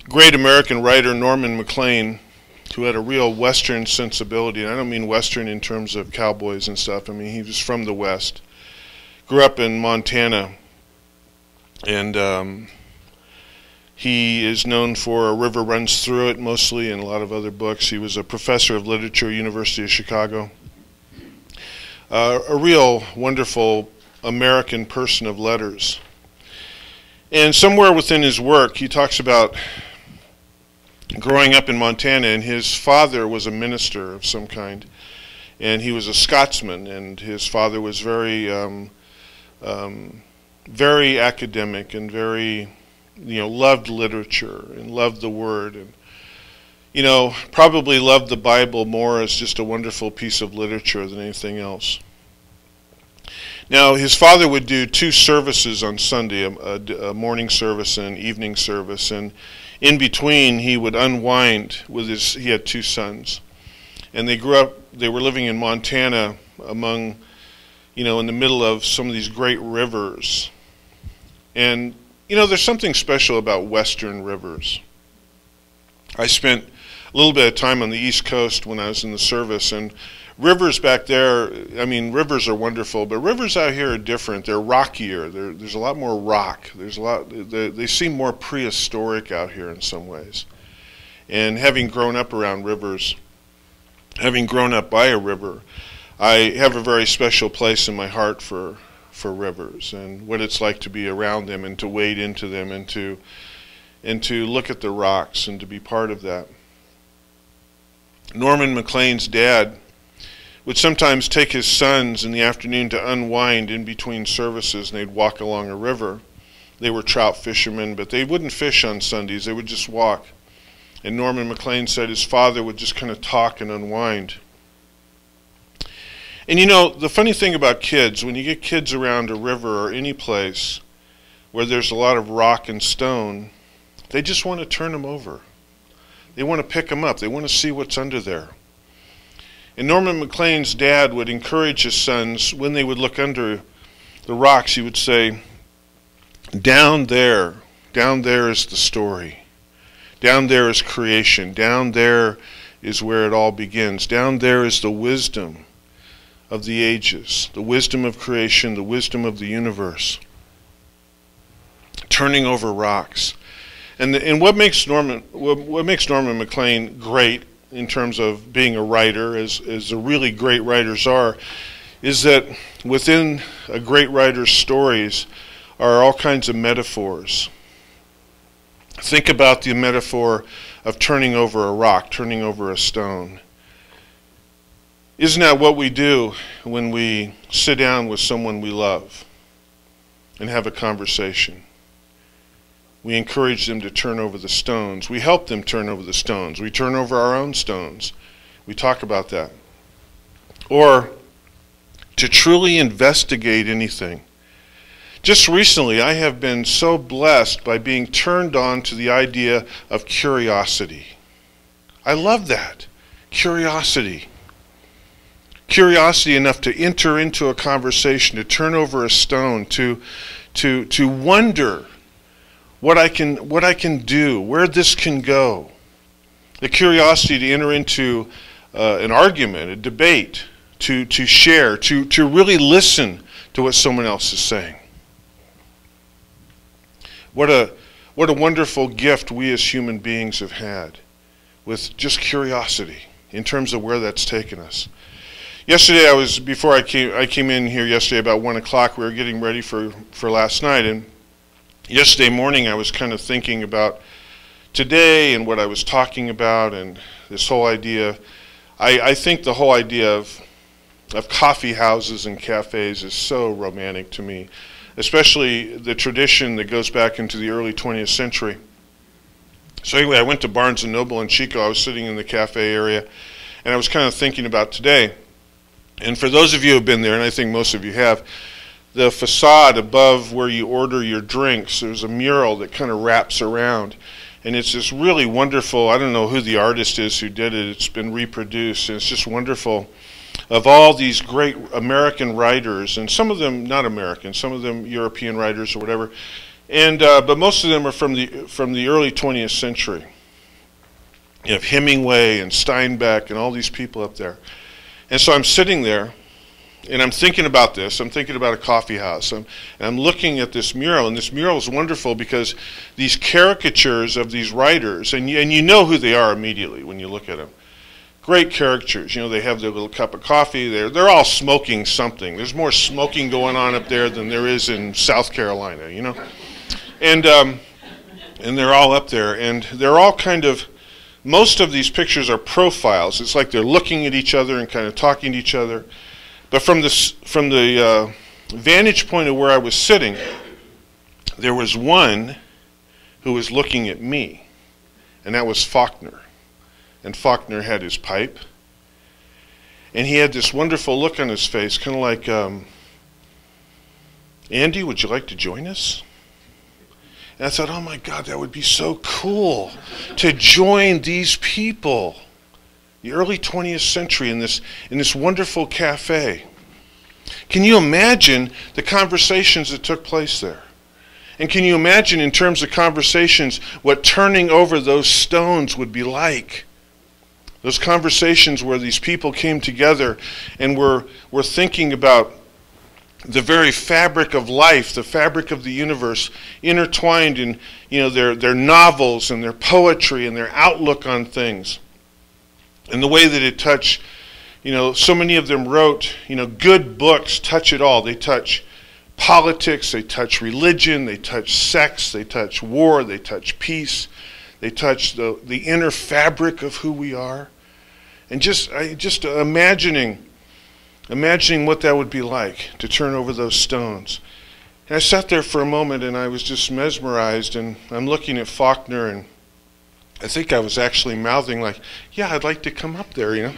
great American writer Norman Maclean, who had a real Western sensibility, and I don't mean Western in terms of cowboys and stuff. I mean, he was from the West. Grew up in Montana, and he is known for A River Runs Through It, mostly, and a lot of other books. He was a professor of literature at University of Chicago. A real wonderful American person of letters. And somewhere within his work, he talks about growing up in Montana, and his father was a minister of some kind, and he was a Scotsman, and his father was very, very academic and very, loved literature and loved the Word, and probably loved the Bible more as just a wonderful piece of literature than anything else. Now, his father would do 2 services on Sunday, a morning service and an evening service, and in between he would unwind with he had 2 sons. And they were living in Montana among, in the middle of some of these great rivers. And, there's something special about Western rivers. I spent a little bit of time on the East Coast when I was in the service, and rivers back there, I mean, rivers are wonderful, but rivers out here are different. They're rockier. There's a lot more rock. They seem more prehistoric out here in some ways. And having grown up around rivers, having grown up by a river, I have a very special place in my heart for rivers and what it's like to be around them and to wade into them and to look at the rocks and to be part of that. Norman Maclean's dad would sometimes take his sons in the afternoon to unwind in between services, and they'd walk along a river. They were trout fishermen, but they wouldn't fish on Sundays. They would just walk. And Norman Maclean said his father would just kind of talk and unwind. And the funny thing about kids, when you get kids around a river or any place where there's a lot of rock and stone, they just want to turn them over. They want to pick them up. They want to see what's under there. And Norman Maclean's dad would encourage his sons, when they would look under the rocks, he would say, down there is the story. Down there is creation. Down there is where it all begins. Down there is the wisdom of the ages, the wisdom of creation, the wisdom of the universe. Turning over rocks. And what makes Norman Maclean great in terms of being a writer, as the really great writers are, is that within a great writer's stories are all kinds of metaphors. Think about the metaphor of turning over a rock, turning over a stone. Isn't that what we do when we sit down with someone we love and have a conversation? We encourage them to turn over the stones. We help them turn over the stones. We turn over our own stones. We talk about that. Or to truly investigate anything. Just recently, I have been so blessed by being turned on to the idea of curiosity. I love that. Curiosity. Curiosity enough to enter into a conversation, to turn over a stone, to wonder what I can do, where this can go. The curiosity to enter into an argument, a debate, to share, to really listen to what someone else is saying. What a wonderful gift we as human beings have had with just curiosity in terms of where that's taken us. Yesterday, before I came in here yesterday about 1 o'clock, we were getting ready for last night, and yesterday morning I was kind of thinking about today and what I was talking about and this whole idea. I think the whole idea of coffee houses and cafes is so romantic to me, especially the tradition that goes back into the early 20th century. So anyway, I went to Barnes & Noble in Chico. I was sitting in the cafe area, and I was kind of thinking about today. And for those of you who have been there, and I think most of you have, the facade above where you order your drinks, there's a mural that kind of wraps around. And it's this really wonderful, I don't know who the artist is who did it, it's been reproduced, and it's just wonderful, of all these great American writers, and some of them not American, some of them European writers or whatever, And but most of them are from the early 20th century. You have Hemingway and Steinbeck and all these people up there. And so I'm sitting there, and I'm thinking about this. I'm thinking about a coffee house. And I'm looking at this mural, and this mural is wonderful because these caricatures of these writers, and you know who they are immediately when you look at them. Great caricatures. You know, they have their little cup of coffee. They're all smoking something. There's more smoking going on up there than there is in South Carolina, you know. And they're all up there, and they're all kind of, most of these pictures are profiles. It's like they're looking at each other and kind of talking to each other. But from the vantage point of where I was sitting, there was one who was looking at me, and that was Faulkner. And Faulkner had his pipe, and he had this wonderful look on his face, kind of like, Andy, would you like to join us? And I thought, oh my God, that would be so cool to join these people, the early 20th century, in this wonderful cafe. Can you imagine the conversations that took place there? And can you imagine, in terms of conversations, what turning over those stones would be like? Those conversations where these people came together and were thinking about the very fabric of life, the fabric of the universe, intertwined in, you know, their novels and their poetry and their outlook on things. And the way that it touched, you know, so many of them wrote, you know, good books touch it all. They touch politics, they touch religion, they touch sex, they touch war, they touch peace. They touch the inner fabric of who we are. And just imagining what that would be like to turn over those stones. And I sat there for a moment, and I was just mesmerized, and I'm looking at Faulkner, and I think I was actually mouthing like, yeah, I'd like to come up there, you know.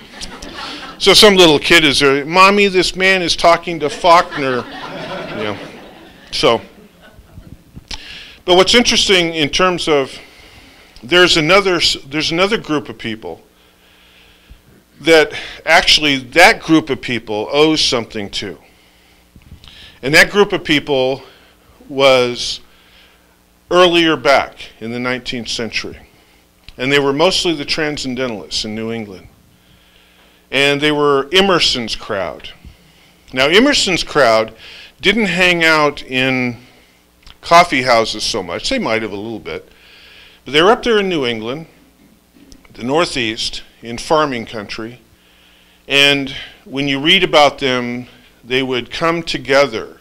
So some little kid is there, Mommy, this man is talking to Faulkner. You know. So, but what's interesting in terms of, there's another group of people that actually that group of people owes something to. And that group of people was earlier back in the 19th century. And they were mostly the Transcendentalists in New England. And they were Emerson's crowd. Now, Emerson's crowd didn't hang out in coffee houses so much. They might have a little bit. But they were up there in New England, the Northeast, in farming country. And when you read about them, they would come together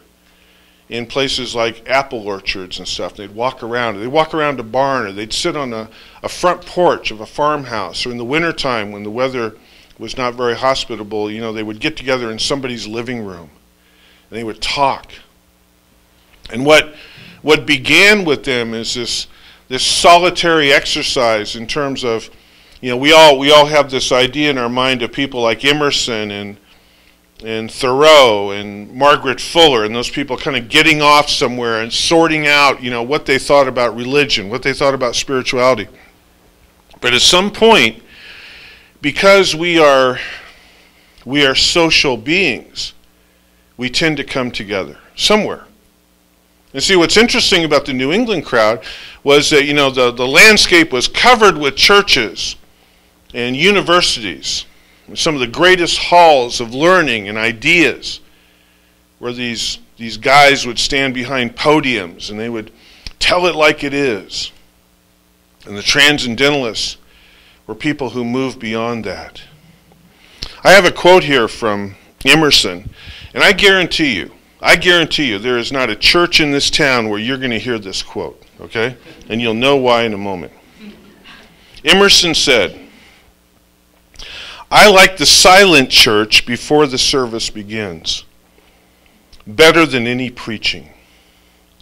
in places like apple orchards and stuff. They'd walk around. They'd walk around a barn, or they'd sit on a front porch of a farmhouse. Or in the wintertime, when the weather was not very hospitable, you know, they would get together in somebody's living room. And they would talk. And what began with them is this solitary exercise in terms of, you know, we all have this idea in our mind of people like Emerson and Thoreau and Margaret Fuller, and those people kind of getting off somewhere and sorting out, you know, what they thought about religion, what they thought about spirituality. But at some point, because we are social beings, we tend to come together somewhere. And see, what's interesting about the New England crowd was that, you know, the landscape was covered with churches and universities, and some of the greatest halls of learning and ideas, where these guys would stand behind podiums and they would tell it like it is. And the Transcendentalists were people who moved beyond that. I have a quote here from Emerson, and I guarantee you, there is not a church in this town where you're going to hear this quote, okay? And you'll know why in a moment. Emerson said, "I like the silent church before the service begins, better than any preaching."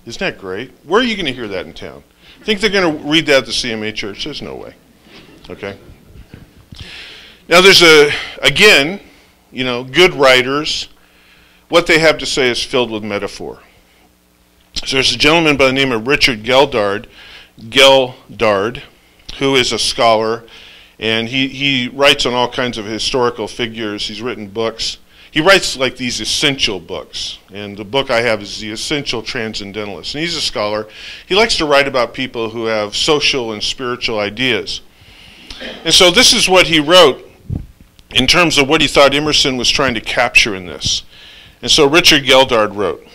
Isn't that great? Where are you going to hear that in town? Think they're going to read that at the CMA church? There's no way, okay? Now there's again, you know, good writers. What they have to say is filled with metaphor. So there's a gentleman by the name of Richard Geldard, who is a scholar, and he writes on all kinds of historical figures. He's written books. he writes like these essential books. And the book I have is The Essential Transcendentalist. And he's a scholar. He likes to write about people who have social and spiritual ideas. And so this is what he wrote in terms of what he thought Emerson was trying to capture in this. And so Richard Geldard wrote,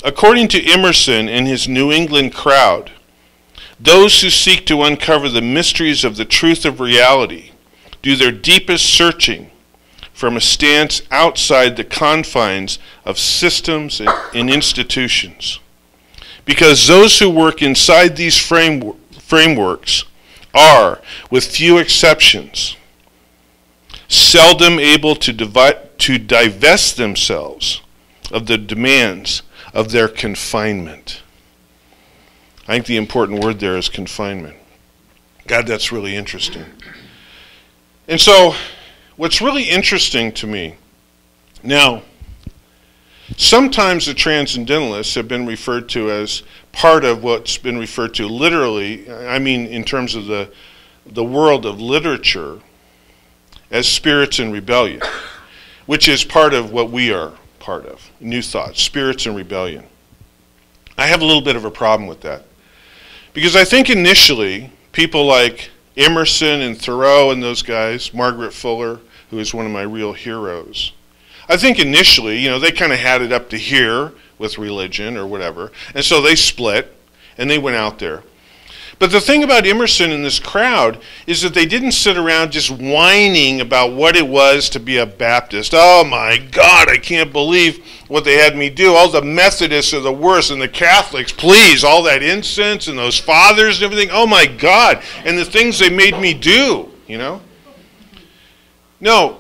according to Emerson and his New England crowd, those who seek to uncover the mysteries of the truth of reality do their deepest searching from a stance outside the confines of systems and institutions. Because those who work inside these frameworks are, with few exceptions, seldom able to divest themselves of the demands of their confinement. I think the important word there is confinement. God, that's really interesting. And so, what's really interesting to me, now, sometimes the transcendentalists have been referred to as part of what's been referred to literally, I mean in terms of the world of literature, as spirits in rebellion, which is part of what we are part of, New Thought, spirits in rebellion. I have a little bit of a problem with that. Because I think initially, people like Emerson and Thoreau and those guys, Margaret Fuller, who is one of my real heroes, I think initially, you know, they kind of had it up to here with religion or whatever, and so they split, and they went out there. But the thing about Emerson and this crowd is that they didn't sit around just whining about what it was to be a Baptist. Oh my God, I can't believe what they had me do. All the Methodists are the worst, and the Catholics, please, all that incense and those fathers and everything. Oh my God, and the things they made me do, you know? No,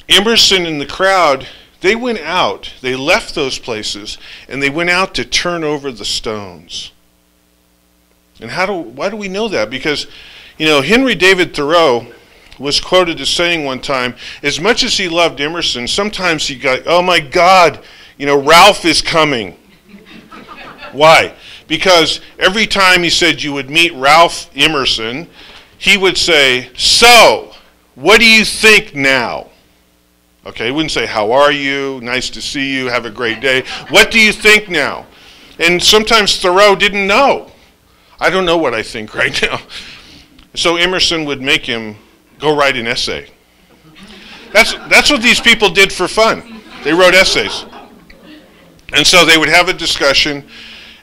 Emerson and the crowd, they went out, they left those places, and they went out to turn over the stones. And why do we know that? Because, you know, Henry David Thoreau was quoted as saying one time, as much as he loved Emerson, sometimes he got, oh my God, you know, Ralph is coming. Why? Because every time he said you would meet Ralph Emerson, he would say, so, what do you think now? Okay, he wouldn't say, how are you? Nice to see you. Have a great day. What do you think now? And sometimes Thoreau didn't know. I don't know what I think right now. So Emerson would make him go write an essay. That's what these people did for fun. They wrote essays. And so they would have a discussion,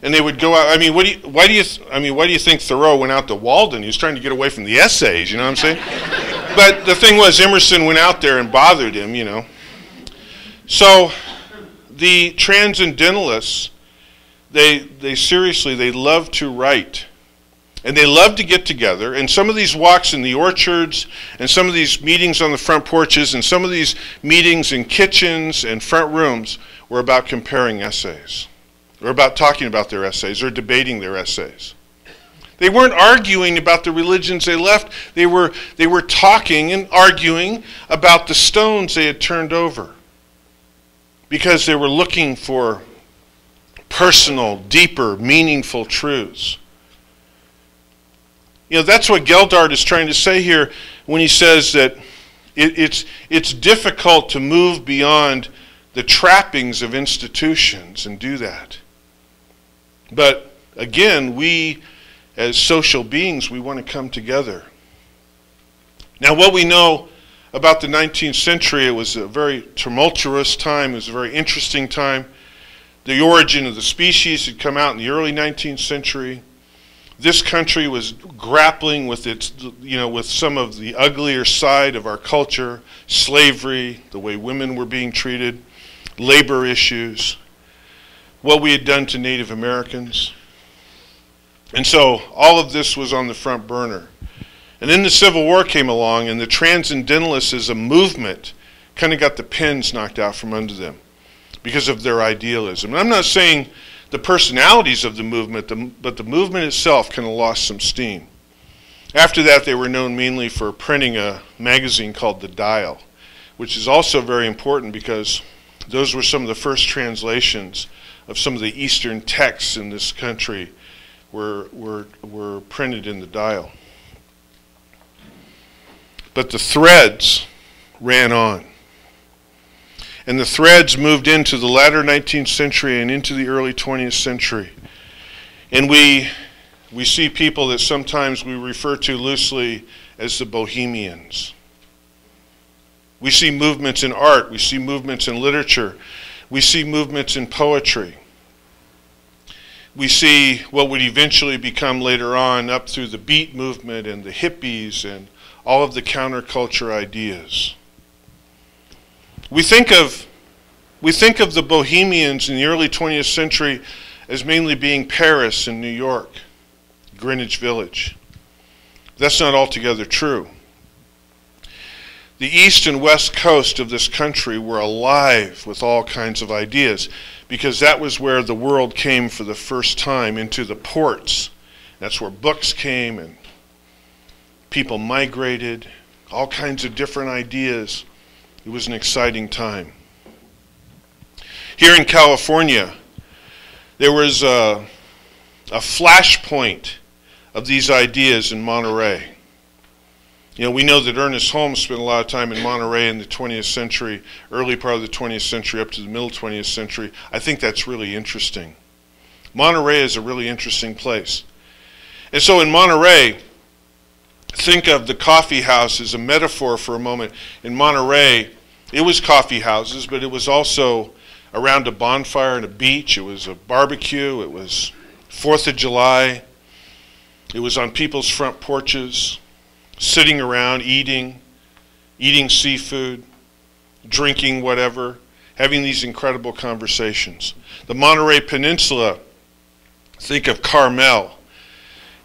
and they would go out. I mean, why do you think Thoreau went out to Walden? He was trying to get away from the essays, you know what I'm saying? But the thing was, Emerson went out there and bothered him, you know. So the transcendentalists, they seriously, they love to write. And they love to get together. And some of these walks in the orchards, and some of these meetings on the front porches, and some of these meetings in kitchens and front rooms were about comparing essays, or about talking about their essays, or debating their essays. They weren't arguing about the religions they left. They were talking and arguing about the stones they had turned over, because they were looking for personal, deeper, meaningful truths. You know, that's what Geldard is trying to say here when he says that it's difficult to move beyond the trappings of institutions and do that. But again, we as social beings, we want to come together. Now, what we know about the 19th century, it was a very tumultuous time. It was a very interesting time. The origin of the species had come out in the early 19th century. This country was grappling with its, you know, with some of the uglier side of our culture, slavery, the way women were being treated, labor issues, what we had done to Native Americans. And so all of this was on the front burner. And then the Civil War came along, and the Transcendentalists as a movement kind of got the pins knocked out from under them because of their idealism. And I'm not saying the personalities of the movement, but the movement itself kind of lost some steam. After that, they were known mainly for printing a magazine called The Dial, which is also very important because those were some of the first translations of some of the Eastern texts in this country were printed in The Dial. But the threads ran on. And the threads moved into the latter 19th century and into the early 20th century. And we see people that sometimes we refer to loosely as the Bohemians. We see movements in art, we see movements in literature, we see movements in poetry. We see what would eventually become later on up through the beat movement and the hippies and all of the counterculture ideas. We think of the Bohemians in the early 20th century as mainly being Paris and New York, Greenwich Village. That's not altogether true. The east and west coast of this country were alive with all kinds of ideas, because that was where the world came for the first time, into the ports. That's where books came and people migrated, all kinds of different ideas. It was an exciting time. Here in California, there was a flashpoint of these ideas in Monterey. You know, we know that Ernest Holmes spent a lot of time in Monterey in the 20th century, early part of the 20th century up to the middle 20th century. I think that's really interesting. Monterey is a really interesting place. And so in Monterey, think of the coffee house as a metaphor for a moment. In Monterey, it was coffee houses, but it was also around a bonfire and a beach. It was a barbecue. It was 4th of July. It was on people's front porches, sitting around, eating seafood, drinking whatever, having these incredible conversations. The Monterey Peninsula, think of Carmel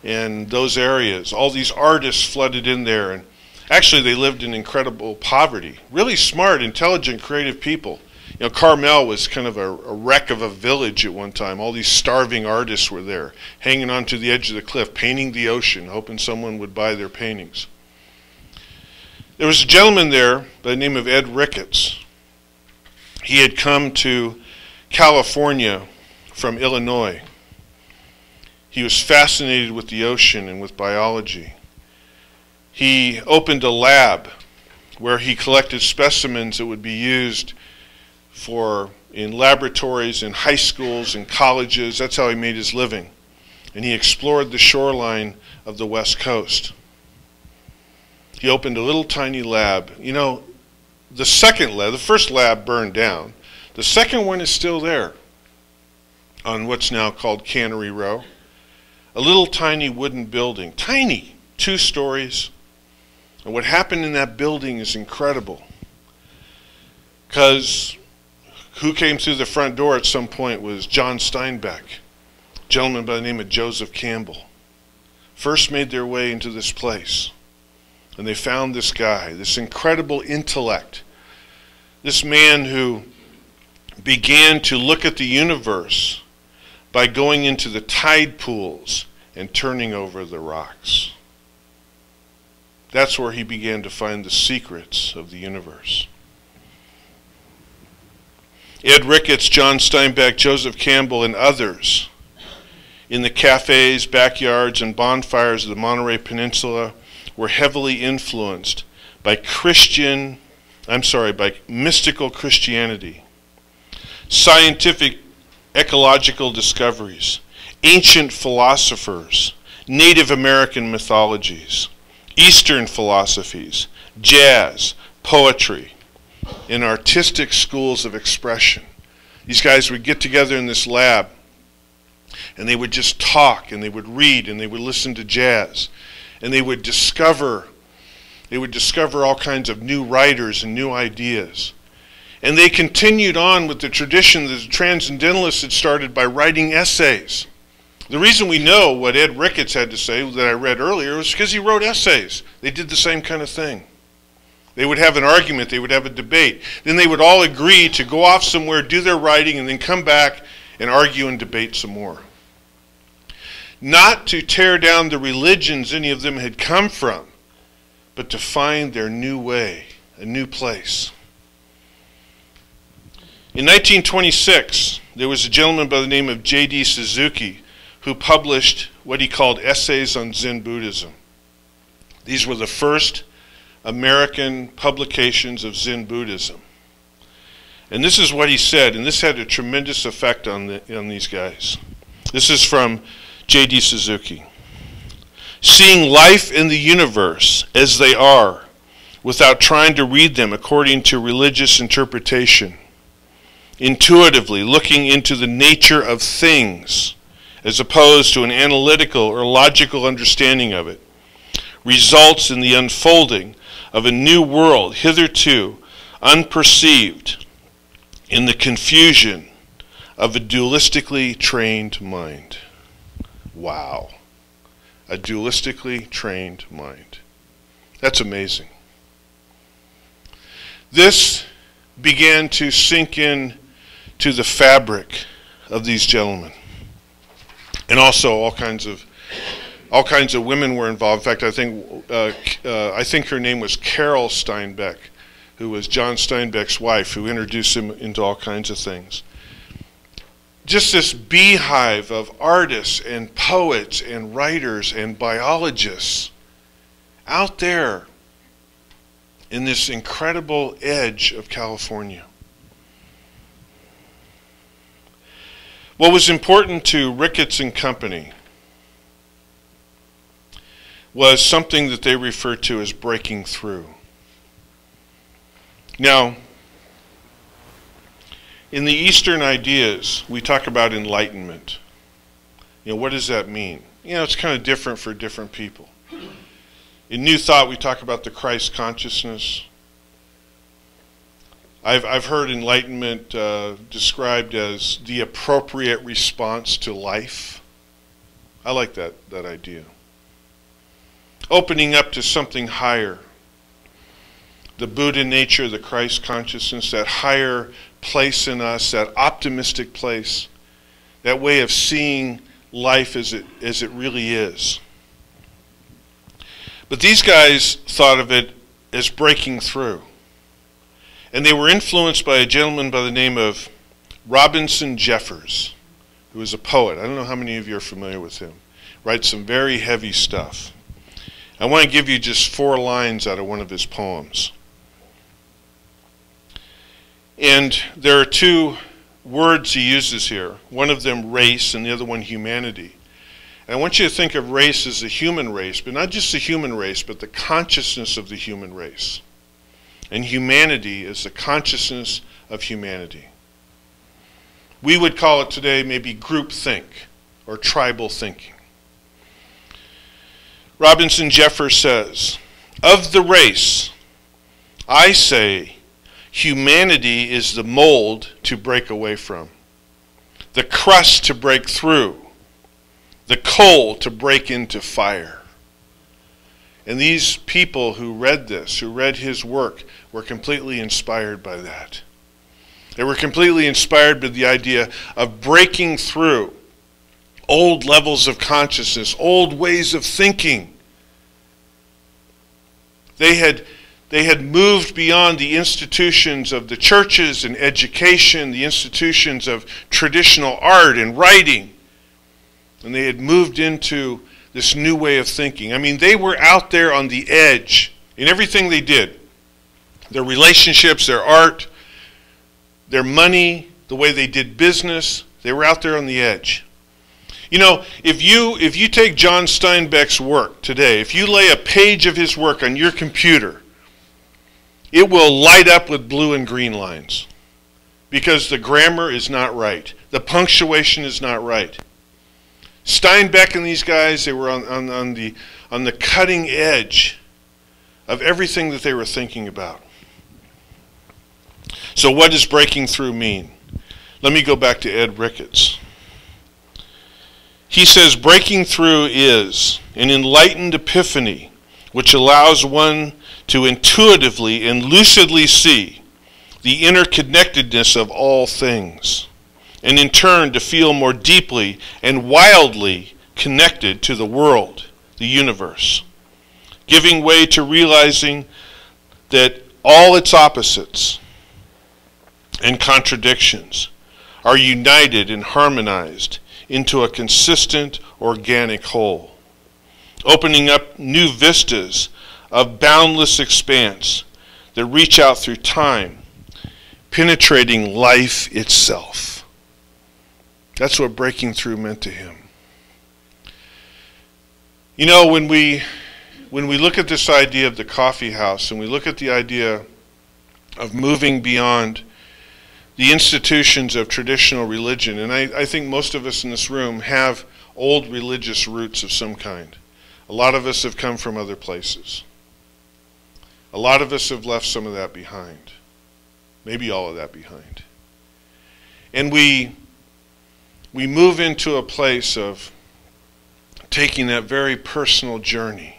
and those areas. All these artists flooded in there, and actually they lived in incredible poverty. Really smart, intelligent, creative people. You know, Carmel was kind of a wreck of a village at one time. All these starving artists were there, hanging onto the edge of the cliff, painting the ocean, hoping someone would buy their paintings. There was a gentleman there by the name of Ed Ricketts. He had come to California from Illinois. He was fascinated with the ocean and with biology. He opened a lab where he collected specimens that would be used in laboratories, in high schools, in colleges. That's how he made his living. And he explored the shoreline of the West Coast. He opened a little tiny lab. You know, the first lab burned down. The second one is still there on what's now called Cannery Row. A little tiny wooden building, tiny, 2 stories. And what happened in that building is incredible. Because who came through the front door at some point was John Steinbeck, a gentleman by the name of Joseph Campbell. First made their way into this place. And they found this guy, this incredible intellect, this man who began to look at the universe by going into the tide pools and turning over the rocks. That's where he began to find the secrets of the universe. Ed Ricketts, John Steinbeck, Joseph Campbell, and others in the cafes, backyards, and bonfires of the Monterey Peninsula were heavily influenced by mystical Christianity, scientific ecological discoveries, ancient philosophers, Native American mythologies, Eastern philosophies, jazz, poetry, and artistic schools of expression. These guys would get together in this lab, and they would just talk, and they would read, and they would listen to jazz, and they would discover all kinds of new writers and new ideas. And they continued on with the tradition that the Transcendentalists had started by writing essays. The reason we know what Ed Ricketts had to say that I read earlier was because he wrote essays. They did the same kind of thing. They would have an argument, they would have a debate. Then they would all agree to go off somewhere, do their writing, and then come back and argue and debate some more. Not to tear down the religions any of them had come from, but to find their new way, a new place. In 1926, there was a gentleman by the name of J.D. Suzuki who published what he called Essays on Zen Buddhism. These were the first American publications of Zen Buddhism. And this is what he said, and this had a tremendous effect on these guys. This is from J.D. Suzuki. Seeing life in the universe as they are, without trying to read them according to religious interpretation, intuitively looking into the nature of things, as opposed to an analytical or logical understanding of it, results in the unfolding of a new world hitherto unperceived in the confusion of a dualistically trained mind. Wow. A dualistically trained mind. That's amazing. This began to sink in to the fabric of these gentlemen. And also all kinds of women were involved. In fact, I think her name was Carol Steinbeck, who was John Steinbeck's wife, who introduced him into all kinds of things. Just this beehive of artists and poets and writers and biologists out there in this incredible edge of California. What was important to Ricketts and Company was something that they referred to as breaking through. Now, in the Eastern ideas, we talk about enlightenment. What does that mean? It's kind of different for different people. In New Thought, we talk about the Christ consciousness. I've heard enlightenment described as the appropriate response to life. I like that idea. Opening up to something higher. The Buddha nature, the Christ consciousness, that higher place in us, that optimistic place, that way of seeing life as it really is. But these guys thought of it as breaking through. And they were influenced by a gentleman by the name of Robinson Jeffers, who was a poet. I don't know how many of you are familiar with him. Writes some very heavy stuff. I want to give you just 4 lines out of one of his poems. And there are 2 words he uses here. One of them race and the other one humanity. And I want you to think of race as the human race, but not just the human race, but the consciousness of the human race. And humanity is the consciousness of humanity. We would call it today maybe groupthink or tribal thinking. Robinson Jeffers says, "Of the race, I say humanity is the mold to break away from, the crust to break through, the coal to break into fire." And these people who read this, who read his work, were completely inspired by that. They were completely inspired by the idea of breaking through old levels of consciousness, old ways of thinking. They had moved beyond the institutions of the churches and education, the institutions of traditional art and writing. And they had moved into this new way of thinking. I mean, they were out there on the edge in everything they did. Their relationships, their art, their money, the way they did business, they were out there on the edge. If you take John Steinbeck's work today, if you lay a page of his work on your computer, it will light up with blue and green lines because the grammar is not right. The punctuation is not right. Steinbeck and these guys, they were on the cutting edge of everything that they were thinking about. So what does breaking through mean? Let me go back to Ed Ricketts. He says breaking through is an enlightened epiphany which allows one to intuitively and lucidly see the interconnectedness of all things, and in turn to feel more deeply and wildly connected to the world, the universe, giving way to realizing that all its opposites and contradictions are united and harmonized into a consistent organic whole, opening up new vistas of boundless expanse that reach out through time, penetrating life itself. That's what breaking through meant to him. You know, when we look at this idea of the coffee house, and we look at the idea of moving beyond the institutions of traditional religion, and I think most of us in this room have old religious roots of some kind. A lot of us have come from other places. A lot of us have left some of that behind. Maybe all of that behind. And we move into a place of taking that very personal journey.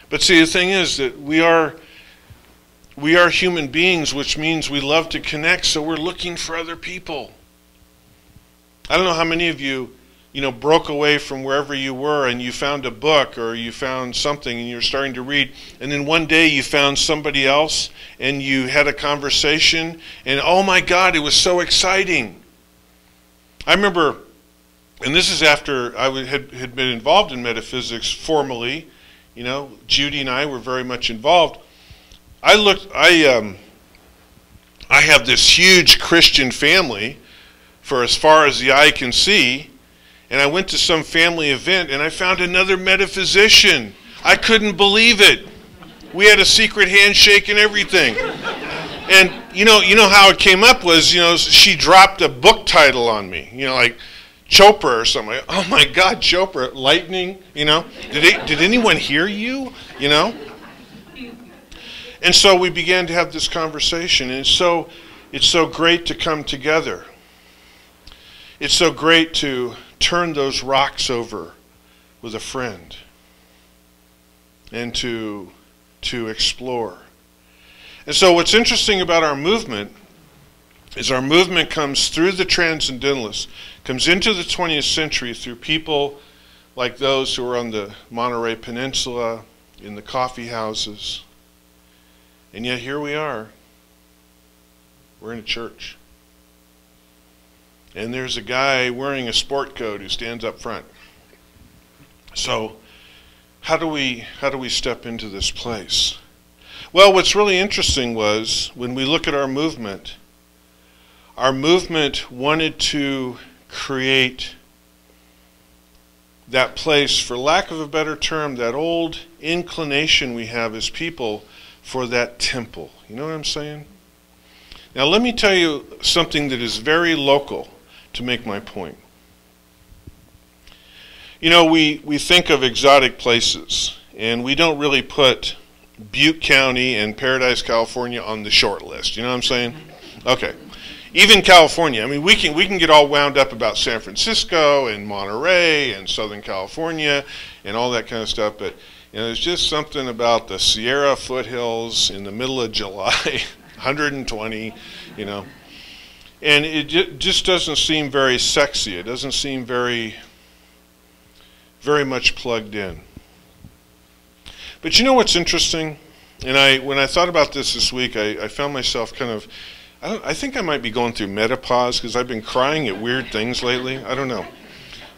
But see, the thing is that we are human beings, which means we love to connect, so we're looking for other people. I don't know how many of you, broke away from wherever you were and you found a book or you found something and you're starting to read, and then one day you found somebody else and you had a conversation, and oh my God, it was so exciting. I remember, and this is after I had been involved in metaphysics formally, Judy and I were very much involved. I have this huge Christian family for as far as the eye can see, and I went to some family event and I found another metaphysician. I couldn't believe it. We had a secret handshake and everything. And you know how it came up was, she dropped a book title on me, like Chopra or something. Like, oh my God, Chopra, lightning, Did anyone hear you, And so we began to have this conversation, and it's so great to come together. It's so great to turn those rocks over with a friend and to explore. And so what's interesting about our movement is our movement comes through the transcendentalists, comes into the 20th century through people like those who are on the Monterey Peninsula, in the coffee houses. And yet here we are. We're in a church. And there's a guy wearing a sport coat who stands up front. So how do we step into this place? Well, what's really interesting was when we look at our movement wanted to create that place, for lack of a better term, that old inclination we have as people for that temple. You know what I'm saying? Now let me tell you something that is very local to make my point. We think of exotic places, and we don't really put Butte County and Paradise, California on the short list. You know what I'm saying? Okay. Even California. I mean, we can get all wound up about San Francisco and Monterey and Southern California and all that kind of stuff, but there's just something about the Sierra foothills in the middle of July, 120, and it just doesn't seem very sexy. It doesn't seem very, very much plugged in. But you know what's interesting? And when I thought about this week, I found myself kind of, I think I might be going through menopause because I've been crying at weird things lately. I don't know.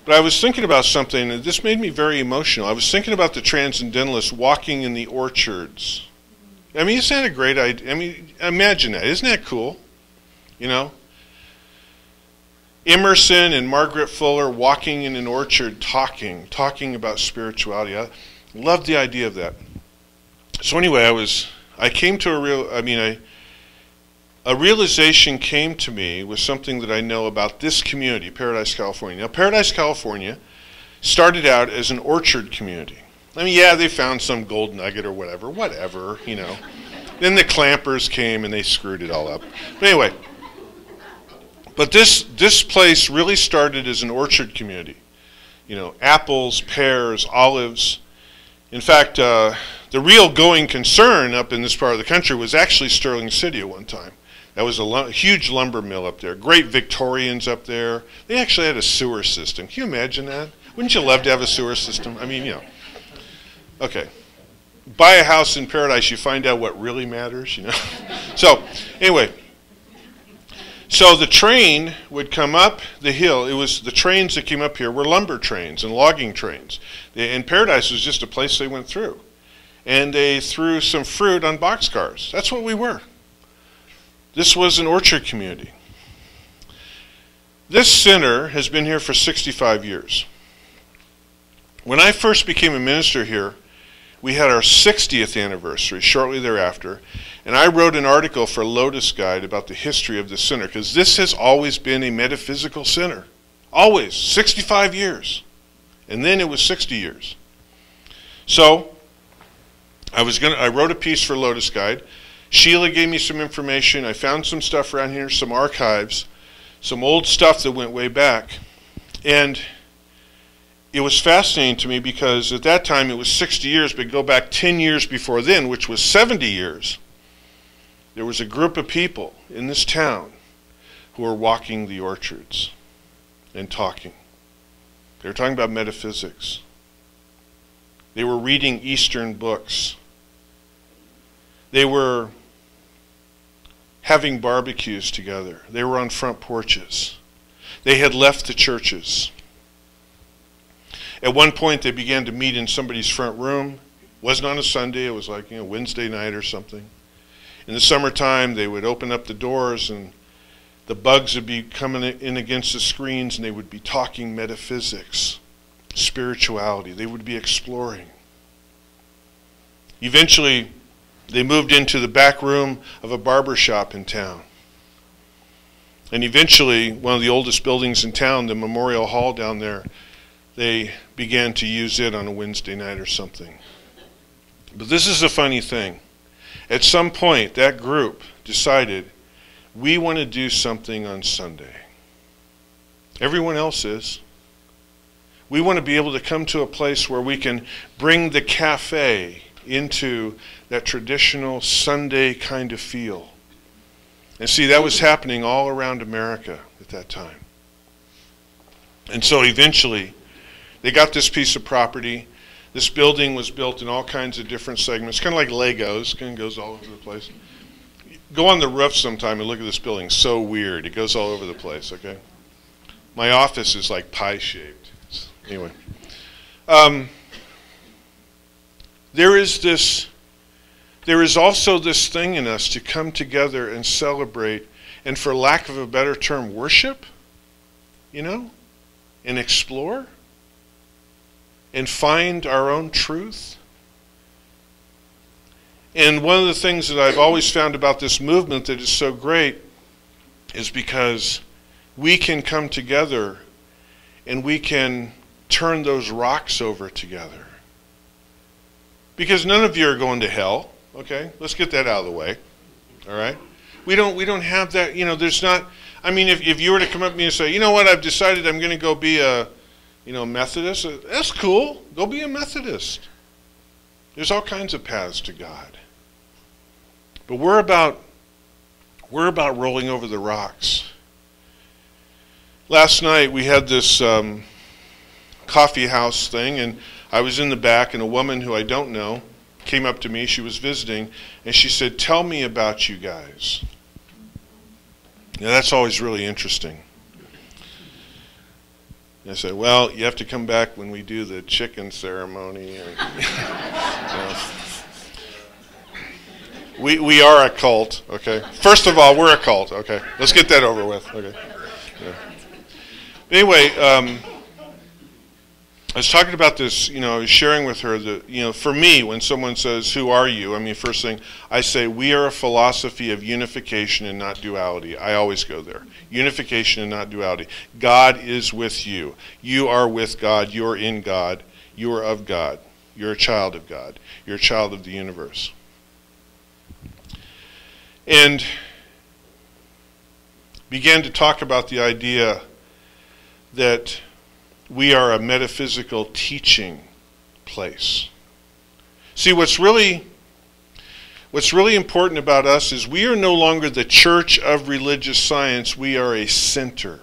But I was thinking about something, and this made me very emotional. I was thinking about the transcendentalists walking in the orchards. I mean, isn't that a great idea? I mean, imagine that. Isn't that cool? Emerson and Margaret Fuller walking in an orchard talking about spirituality. I love the idea of that. So anyway, I came to a realization came to me with something that I know about this community, Paradise, California. Now, Paradise, California started out as an orchard community. I mean, yeah, they found some gold nugget or whatever. Then the clampers came and they screwed it all up. But anyway, but this place really started as an orchard community. Apples, pears, olives. In fact, the real going concern up in this part of the country was actually Sterling City at one time. That was a huge lumber mill up there. Great Victorians up there. They actually had a sewer system. Can you imagine that? Wouldn't you love to have a sewer system? I mean, Okay. Buy a house in Paradise, you find out what really matters, So, anyway. So the train would come up the hill. It was the trains that came up here were lumber trains and logging trains. And Paradise was just a place they went through. And they threw some fruit on boxcars. That's what we were. This was an orchard community. This center has been here for 65 years. When I first became a minister here, we had our 60th anniversary shortly thereafter, and I wrote an article for Lotus Guide about the history of the center, because this has always been a metaphysical center. Always, 65 years. And then it was 60 years. So, I wrote a piece for Lotus Guide. Sheila gave me some information. I found some stuff around here, some archives, some old stuff that went way back. And it was fascinating to me because at that time it was 60 years, but go back 10 years before then, which was 70 years. There was a group of people in this town who were walking the orchards and talking. They were talking about metaphysics. They were reading Eastern books. They were having barbecues together. They were on front porches. They had left the churches. At one point, they began to meet in somebody's front room. It wasn't on a Sunday. It was like, Wednesday night or something. In the summertime, they would open up the doors and the bugs would be coming in against the screens and they would be talking metaphysics, spirituality. They would be exploring. Eventually, they moved into the back room of a barber shop in town. And eventually, one of the oldest buildings in town, the Memorial Hall down there, they began to use it on a Wednesday night or something. But this is a funny thing. At some point, that group decided, we want to do something on Sunday. Everyone else is. We want to be able to come to a place where we can bring the cafe into that traditional Sunday kind of feel. And see, that was happening all around America at that time. And so eventually, they got this piece of property. This building was built in all kinds of different segments, kind of like Legos, kind of goes all over the place. Go on the roof sometime and look at this building. It's so weird. It goes all over the place, okay? My office is like pie-shaped. Anyway. There is also this thing in us to come together and celebrate, and for lack of a better term, worship, and explore, and find our own truth. And one of the things that I've always found about this movement that is so great is because we can come together and we can turn those rocks over together. Because none of you are going to hell, okay? Let's get that out of the way, all right? We don't have that, there's not, if you were to come up to me and say, you know what, I've decided I'm going to go be a Methodist, that's cool. Go be a Methodist. There's all kinds of paths to God. But we're about rolling over the rocks. Last night we had this coffee house thing, and I was in the back, and a woman who I don't know came up to me. She was visiting, and she said, "Tell me about you guys." Now that's always really interesting. I said, well, you have to come back when we do the chicken ceremony. We are a cult, okay? First of all, we're a cult, okay? Let's get that over with, okay? Yeah. Anyway, I was talking about this, I was sharing with her that, for me, when someone says, who are you? First thing, I say, we are a philosophy of unification and not duality. I always go there. Unification and not duality. God is with you. You are with God. You're in God. You are of God. You're a child of God. You're a child of the universe. And began to talk about the idea that we are a metaphysical teaching place. See, what's really important about us is we are no longer the church of religious science. We are a center.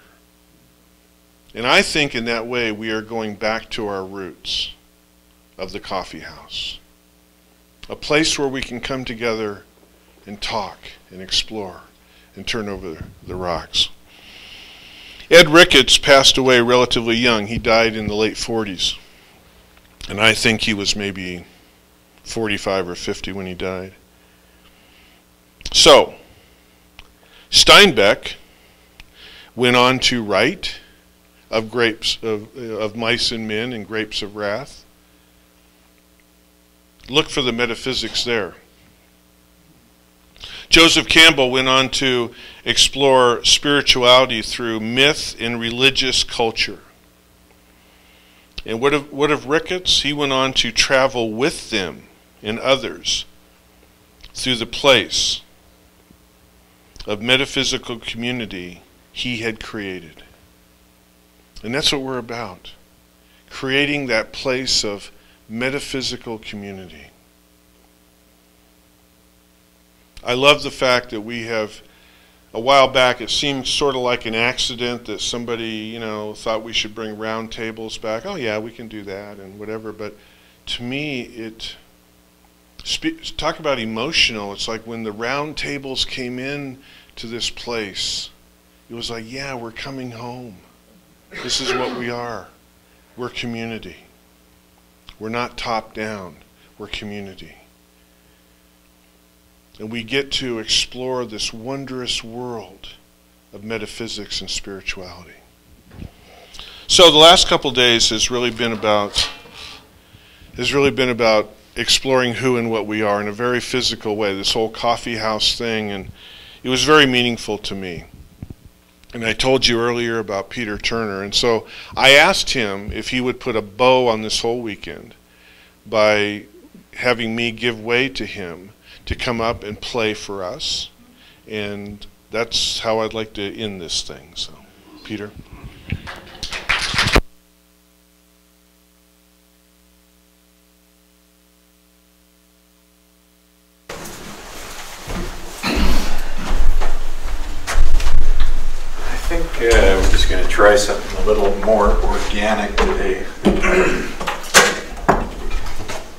And I think in that way we are going back to our roots of the coffee house. A place where we can come together and talk and explore and turn over the rocks. Ed Ricketts passed away relatively young. He died in the late 40s. And I think he was maybe 45 or 50 when he died. So, Steinbeck went on to write of grapes of mice and men and grapes of wrath. Look for the metaphysics there. Joseph Campbell went on to explore spirituality through myth and religious culture. And what of Ricketts? He went on to travel with them and others through the place of metaphysical community he had created. And that's what we're about. Creating that place of metaphysical community. I love the fact that we have, a while back it seemed sort of like an accident that somebody, thought we should bring round tables back. Oh yeah, we can do that and whatever. But to me, talk about emotional. It's like when the round tables came in to this place, it was like, yeah, we're coming home. This is what we are. We're community. We're not top down. We're community. And we get to explore this wondrous world of metaphysics and spirituality. So the last couple days has really been about exploring who and what we are in a very physical way, this whole coffee house thing, and it was very meaningful to me. And I told you earlier about Peter Turner, and so I asked him if he would put a bow on this whole weekend by having me give way to him to come up and play for us. And that's how I'd like to end this thing. So, Peter. I think we're just going to try something a little more organic today.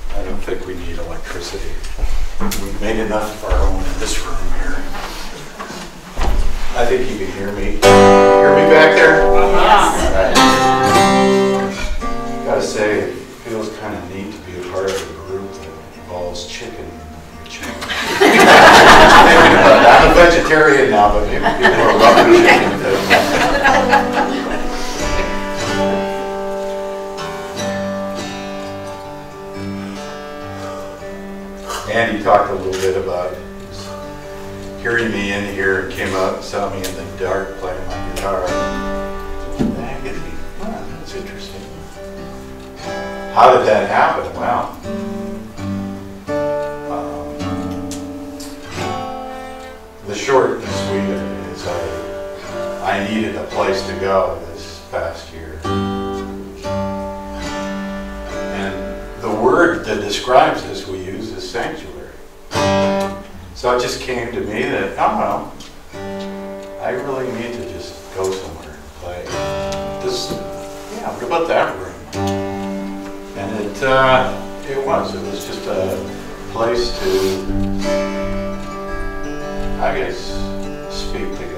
I don't think we need electricity. We've made enough of our own in this room here. I think you can hear me. Hear me back there? Yes. All right. Gotta say, it feels kind of neat to be a part of a group that involves chicken. I'm a vegetarian now, but maybe people are loving chicken. Andy talked a little bit about hearing me in here and came out and saw me in the dark playing my guitar. That's interesting. How did that happen? Well, the short and sweet of it is I needed a place to go this past year. And the word that describes this we use is sanctuary. So it just came to me that, I really need to just go somewhere and play. What about that room? And it was just a place to, I guess, speak to God.